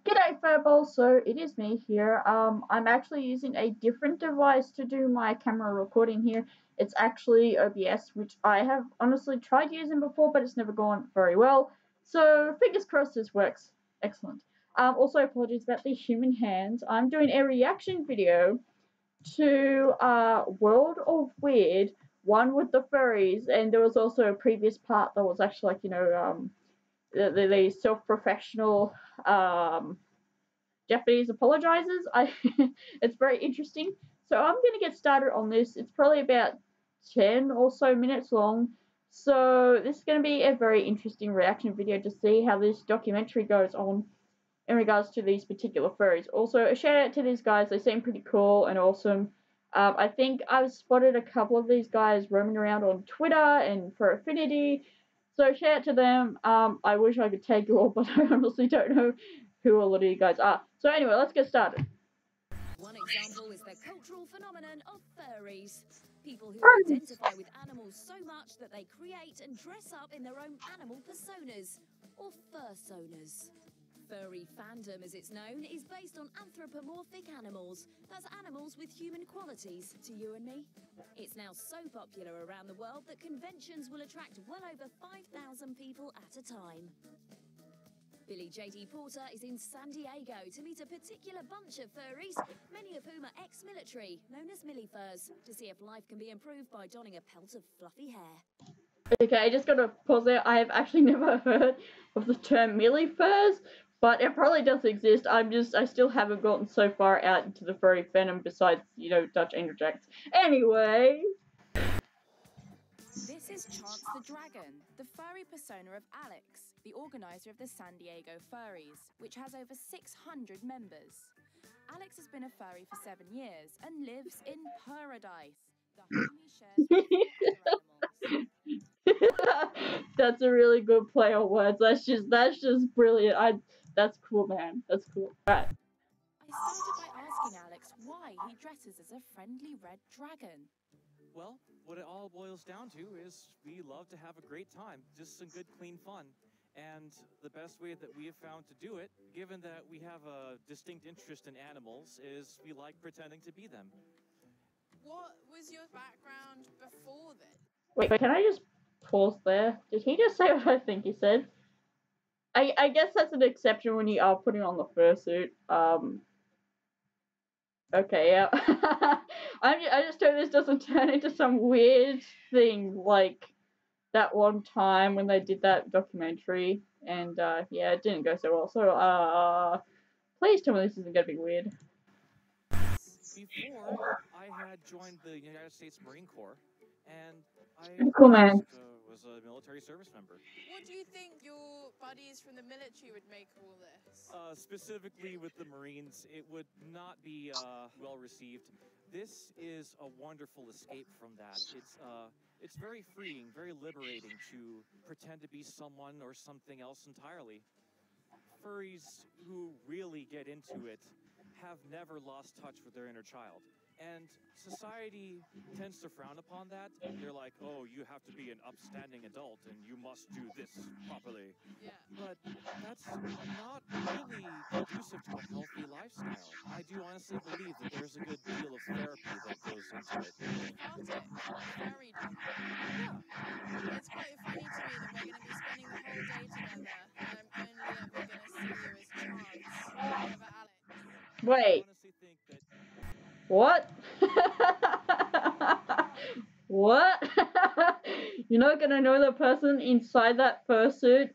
G'day Furball, so it is me here. I'm actually using a different device to do my camera recording here. It's actually OBS, which I have honestly tried using before, but it's never gone very well. So fingers crossed this works. Excellent. Also apologies about the human hands. I'm doing a reaction video to World of Weird, one with the furries, and there was also a previous part that was actually like, the self-professional Japanese apologizes. It's very interesting. So I'm gonna get started on this. It's probably about 10 or so minutes long. So this is gonna be a very interesting reaction video to see how this documentary goes on in regards to these particular furries. Also, a shout out to these guys. They seem pretty cool and awesome. I think I've spotted a couple of these guys roaming around on Twitter and Furraffinity. So shout out to them. I wish I could take you all, but I honestly don't know who a lot of you guys are. So anyway, let's get started. One example is the cultural phenomenon of furries. People who identify with animals so much that they create and dress up in their own animal personas, or fursonas. Furry fandom, as it's known, is based on anthropomorphic animals. That's animals with human qualities to you and me. It's now so popular around the world that conventions will attract well over 5,000 people at a time. Billy J.D. Porter is in San Diego to meet a particular bunch of furries, many of whom are ex-military, known as millifurs, to see if life can be improved by donning a pelt of fluffy hair. Okay, I just gotta pause there. I have actually never heard of the term millifurs, but it probably does exist. I still haven't gotten so far out into the furry fandom besides, Dutch Angel Jacks. Anyway. This is Chance the Dragon, the furry persona of Alex, the organizer of the San Diego Furries, which has over 600 members. Alex has been a furry for 7 years and lives in paradise, the home he shares with other animals. That's a really good play on words. That's just brilliant. That's cool, man. That's cool. Right. I started by asking Alex why he dresses as a friendly red dragon. Well, what it all boils down to is we love to have a great time, just some good, clean fun. And the best way that we have found to do it, given that we have a distinct interest in animals, is we like pretending to be them. What was your background before this? Wait, can I just pause there? Did he just say what I think he said? I guess that's an exception when you are putting on the fursuit. Okay, yeah. I just hope this doesn't turn into some weird thing like that one time when they did that documentary, and yeah, it didn't go so well. So please tell me this isn't gonna be weird. Before, I had joined the United States Marine Corps, and I Cool, man. Was a military service member. What do you think your buddies from the military would make of all this? Specifically with the Marines, it would not be well received. This is a wonderful escape from that. It's very freeing, very liberating to pretend to be someone or something else entirely. Furries who really get into it have never lost touch with their inner child. And society tends to frown upon that. They're like, oh, you have to be an upstanding adult and you must do this properly. Yeah. But that's not really conducive to a healthy lifestyle. I do honestly believe that there's a good deal of therapy that goes into it. Cathartic. Very deep. Yeah. It's quite funny to me that we're going to be spending the whole day together and I'm only ever going to see you as Chance, never Alex. Wait. I honestly think that What? What? You're not gonna know the person inside that fursuit?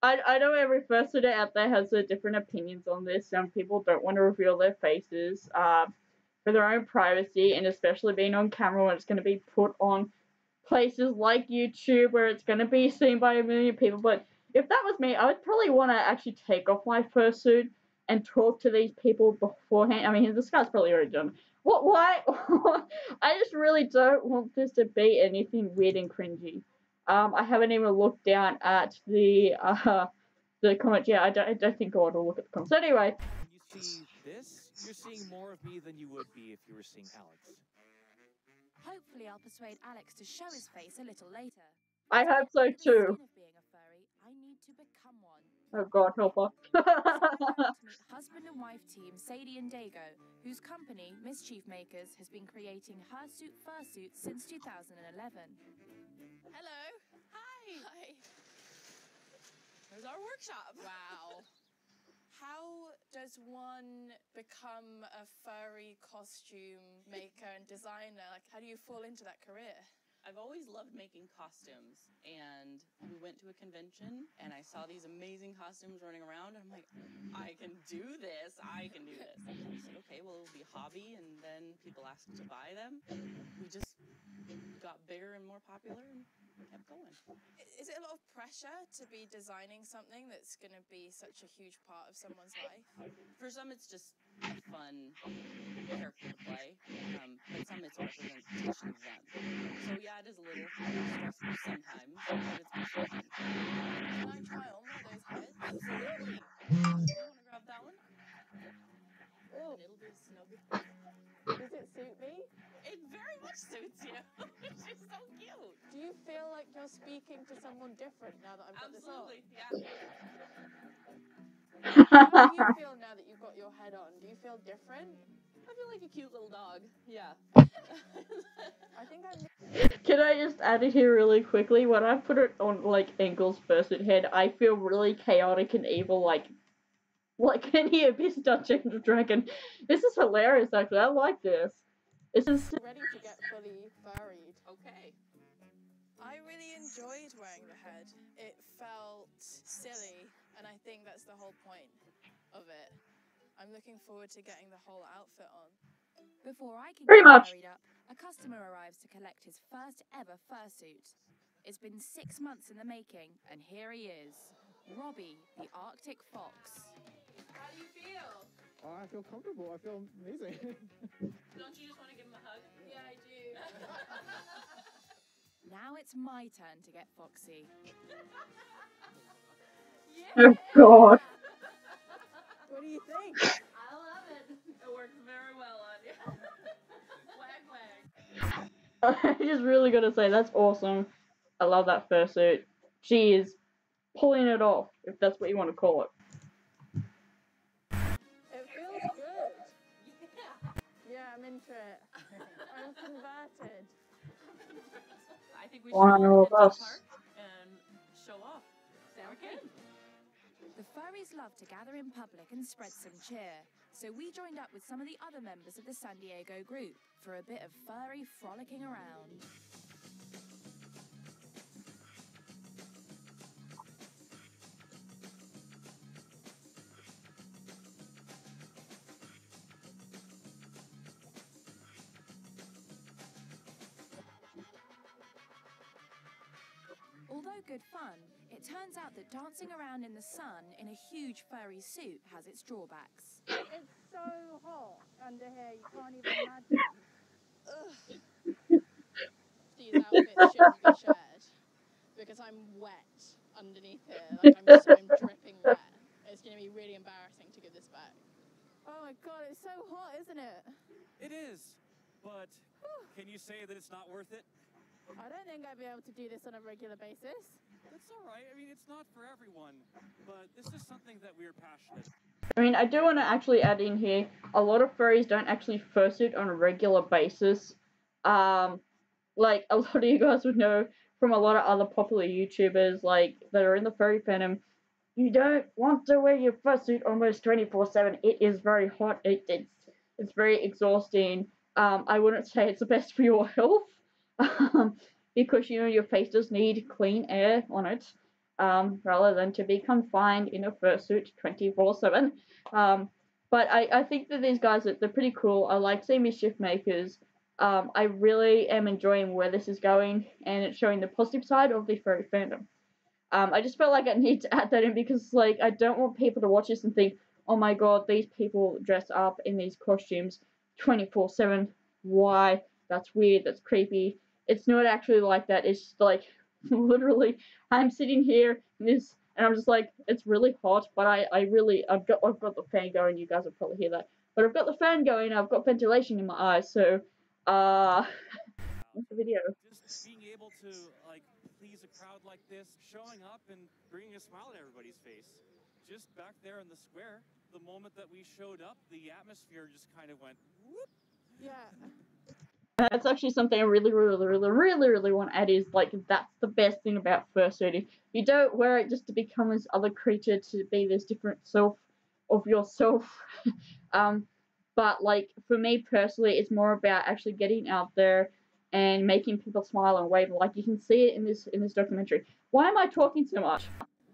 I know every fursuiter out there has their different opinions on this. Some people don't want to reveal their faces for their own privacy, and especially being on camera when it's going to be put on places like YouTube where it's going to be seen by a million people. But if that was me, I would probably want to actually take off my fursuit and talk to these people beforehand. I mean, this guy's probably already done. What? Why? I just really don't want this to be anything weird and cringy. I haven't even looked down at the comments yet. I don't think I want to look at the comments. Anyway. when you see this, you're seeing more of me than you would be if you were seeing Alex. Hopefully I'll persuade Alex to show his face a little later. I hope so too. Being a furry, I need to become one. Oh God, help her. So to meet husband and wife team Sadie and Dago, whose company, Mischief Makers, has been creating hirsute fursuits since 2011. Hello. Hi. Hi. There's our workshop. Wow. How does one become a furry costume maker and designer? Like, how do you fall into that career? I've always loved making costumes, and we went to a convention and I saw these amazing costumes running around and I'm like, I can do this, I can do this. And we said, okay, well, it'll be a hobby, and then people asked to buy them. We just got bigger and more popular and kept going. Is it a lot of pressure to be designing something that's going to be such a huge part of someone's life? For some, it's just a fun character to play, but some it's a representation of them. So yeah, it is a little stressful sometimes, but it's much fun. Can I try on one of those heads? Absolutely. You want to grab that one? Oh, And it'll be snug. does it suit me? It very much suits you. She's so cute. Do you feel like you're speaking to someone different now that I've got this on? Absolutely, yeah. How do you feel now that you've got your head on? Do you feel different? I feel like a cute little dog. Yeah. I think I'm... Can I just add it here really quickly? When I put it on like Engel's fursuit head, I feel really chaotic and evil, like any Abyss Dungeon Dragon. This is hilarious, actually. I like this. This is ready to get fully furried. Okay. I really enjoyed wearing the head. It felt silly, and I think that's the whole point of it. I'm looking forward to getting the whole outfit on. Before I can Pretty get much. married up, a customer arrives to collect his first ever fursuit. It's been 6 months in the making, and here he is, Robbie, the Arctic Fox. How do you feel? Oh, I feel comfortable. I feel amazing. Don't you just want to give him a hug? Yeah, I do. Now it's my turn to get foxy. oh god. What do you think? I love it. It works very well on you. Wag wag. I just really gotta say that's awesome. I love that fursuit. She is pulling it off, if that's what you want to call it. It feels good. Yeah, I'm into it. I'm converted. I think we should One all of head to the us. park and show off. Okay. The furries love to gather in public and spread some cheer, so we joined up with some of the other members of the San Diego group for a bit of furry frolicking around. Although good fun, it turns out that dancing around in the sun in a huge furry suit has its drawbacks. It's so hot under here, you can't even imagine. These outfits shouldn't be shared because I'm wet underneath here. Like I'm dripping wet. It's going to be really embarrassing to give this back. Oh my god, it's so hot, isn't it? It is, but can you say that it's not worth it? I don't think I'd be able to do this on a regular basis. That's all right. I mean, it's not for everyone, but this is something that we're passionate. I mean, I do want to actually add in here, a lot of furries don't actually fursuit on a regular basis. Like, a lot of you guys would know from a lot of other popular YouTubers, like, that are in the furry fandom, you don't want to wear your fursuit almost 24/7. It is very hot. It's very exhausting. I wouldn't say it's the best for your health. Because your face does need clean air on it, rather than to be confined in a fursuit 24/7. But I think that these guys they're pretty cool. I like seeing Mischief Makers. I really am enjoying where this is going, and it's showing the positive side of the furry fandom. I just felt like I need to add that in because I don't want people to watch this and think, oh my god, these people dress up in these costumes 24/7. Why? That's weird. That's creepy. It's not actually like that. It's just literally, I'm sitting here and I'm just like, it's really hot, but I've got the fan going. You guys will probably hear that, but I've got the fan going. I've got ventilation in my eyes, so what's the video? Just being able to please a crowd like this, showing up and bringing a smile to everybody's face. just back there in the square, the moment that we showed up, the atmosphere just kind of went whoop. Yeah. That's actually something I really want to add is, like, that's the best thing about fursuiting. You don't wear it just to become this other creature, to be this different self of yourself. But, like, for me personally, it's more about actually getting out there and making people smile and wave. Like, you can see it in this documentary. Why am I talking so much?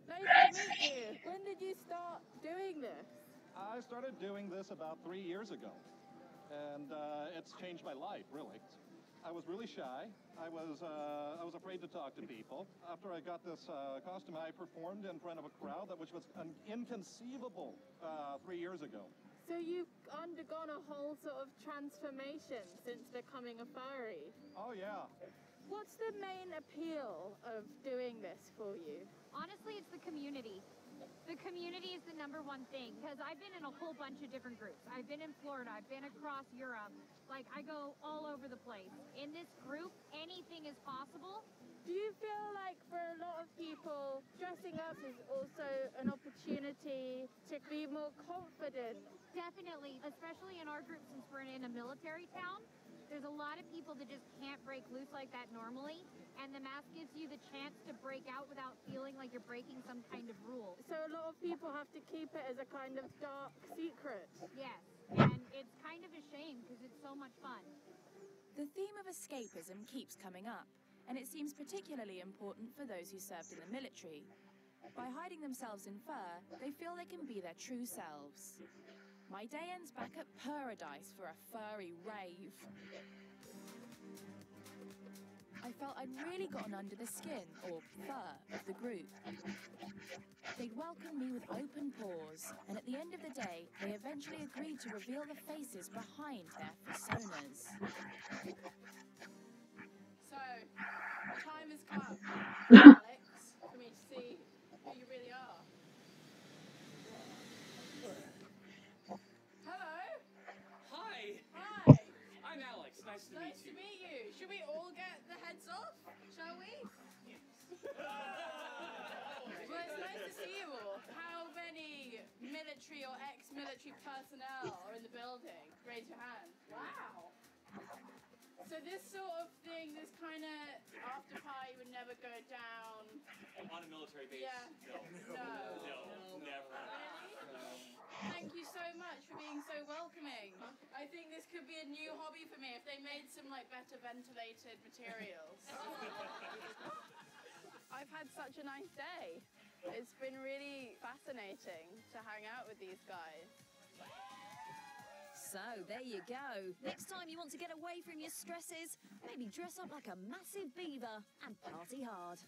Nice to meet you. When did you start doing this? I started doing this about 3 years ago, and it's changed my life, really. I was really shy. I was afraid to talk to people. After I got this costume, I performed in front of a crowd, which was inconceivable 3 years ago. So you've undergone a whole sort of transformation since becoming a furry. Oh, yeah. What's the main appeal of doing this for you? Honestly, it's the community. The community is the number one thing, because I've been in a whole bunch of different groups. I've been in Florida, I've been across Europe. Like, I go all over the place. In this group, anything is possible. Do you feel like for a lot of people, dressing up is also an opportunity to be more confident? Definitely, especially in our group, since we're in a military town. There's a lot of people that just can't break loose like that normally, and the mask gives you the chance to break out without feeling like you're breaking some kind of rule. So a lot of people have to keep it as a kind of dark secret. Yes, and it's kind of a shame because it's so much fun. The theme of escapism keeps coming up, and it seems particularly important for those who served in the military. By hiding themselves in fur, they feel they can be their true selves. My day ends back at Paradise for a furry rave. I felt I'd really gotten under the skin, or fur, of the group. They'd welcome me with open paws, and at the end of the day, they eventually agreed to reveal the faces behind their personas. So, the time has come, Alex, for me to see who you really are. Hello. Hi, Hi. I'm Alex. Nice to Nice to meet you. meet you. Should we all get the heads off? Shall we? Well, it's nice to see you all. How many military or ex-military personnel are in the building? Raise your hand. Wow. So this sort of thing, this kind of after party would never go down. On a military base? Yeah. No, never. Really? Thank you so much for being so welcoming. I think this could be a new hobby for me if they made some like better ventilated materials. I've had such a nice day. It's been really fascinating to hang out with these guys. So, there you go. Next time you want to get away from your stresses, maybe dress up like a massive beaver and party hard.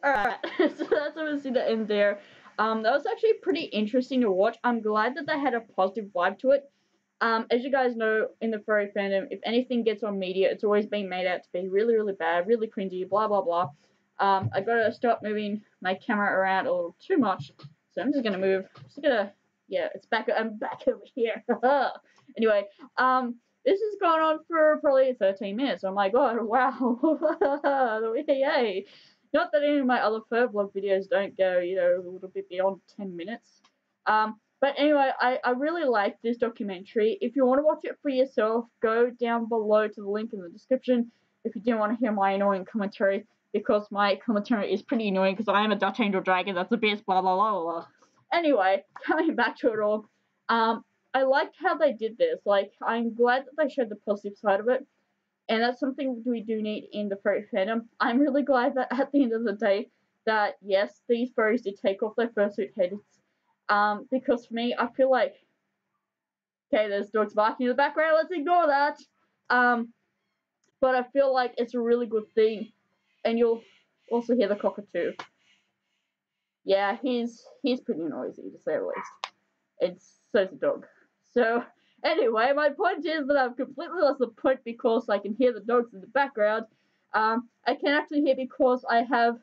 Alright, so that's obviously the end there. That was actually pretty interesting to watch. I'm glad that they had a positive vibe to it. As you guys know, in the furry fandom, if anything gets on media, it's always being made out to be really bad, really cringy, blah blah blah. I gotta stop moving my camera around a little too much, so I'm just gonna move. Yeah, it's back. I'm back over here. Anyway, this has gone on for probably 13 minutes. Oh my god, wow. Yay. Not that any of my other fur vlog videos don't go, a little bit beyond 10 minutes. But anyway, I really like this documentary. If you want to watch it for yourself, go down below to the link in the description if you didn't want to hear my annoying commentary, because my commentary is pretty annoying because I am a Dutch Angel Dragon, that's the best, blah blah blah blah. Anyway, coming back to it all, I liked how they did this. Like, I'm glad that they showed the positive side of it, and that's something we do need in the furry fandom. I'm really glad that at the end of the day, that yes, these furries did take off their fursuit heads. Because for me, I feel like, okay, there's dogs barking in the background, let's ignore that. But I feel like it's a really good thing, and you'll also hear the cockatoo. Yeah, he's pretty noisy, to say the least. So's a dog. So, anyway, my point is that I've completely lost the point because I can hear the dogs in the background. I can actually hear because I have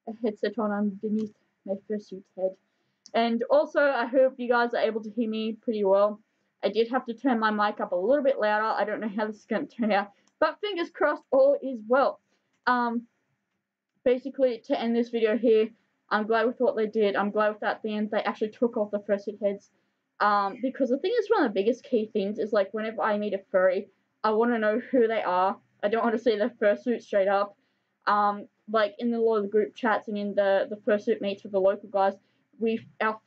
a headset on underneath my fursuit head. And also, I hope you guys are able to hear me pretty well. I did have to turn my mic up a little bit louder. I don't know how this is going to turn out, but fingers crossed all is well. Basically, to end this video here, I'm glad with what they did. I'm glad with that at the end they actually took off the fursuit heads. Because the thing is, one of the biggest key things is, like, whenever I meet a furry, I want to know who they are. I don't want to see their fursuit straight up. Like, in a lot of the group chats and in the fursuit meets with the local guys, our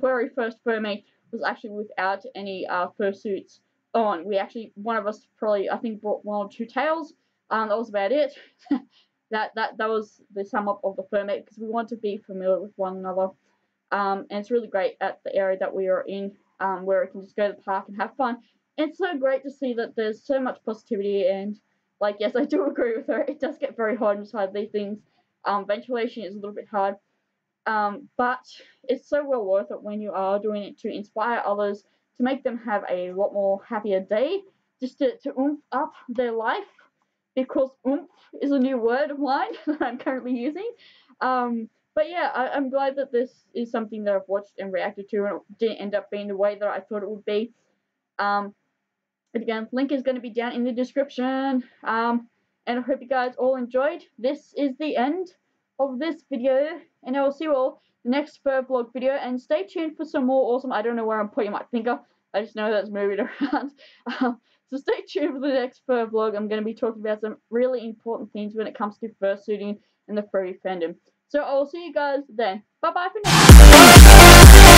very first fur mate was actually without any fursuits on. We actually, one of us probably, I think, brought 1 or 2 tails. That was about it. that was the sum up of the fur mate, because we want to be familiar with one another. And it's really great at the area that we are in, where we can just go to the park and have fun. And it's so great to see that there's so much positivity, and, like, yes, I do agree with her. It does get very hard inside these things. Ventilation is a little bit hard. But it's so well worth it when you are doing it to inspire others, to make them have a lot more happier day, just to oomph up their life, because oomph is a new word of mine that I'm currently using. But yeah, I'm glad that this is something that I've watched and reacted to, and it didn't end up being the way that I thought it would be. And again, link is going to be down in the description. And I hope you guys all enjoyed. This is the end of this video, and I will see you all in the next fur vlog video. And stay tuned for some more awesome. I don't know where I'm putting my finger. I just know that's moving around. So stay tuned for the next fur vlog. I'm going to be talking about some really important things when it comes to fursuiting and the furry fandom. So I will see you guys then. Bye bye for now.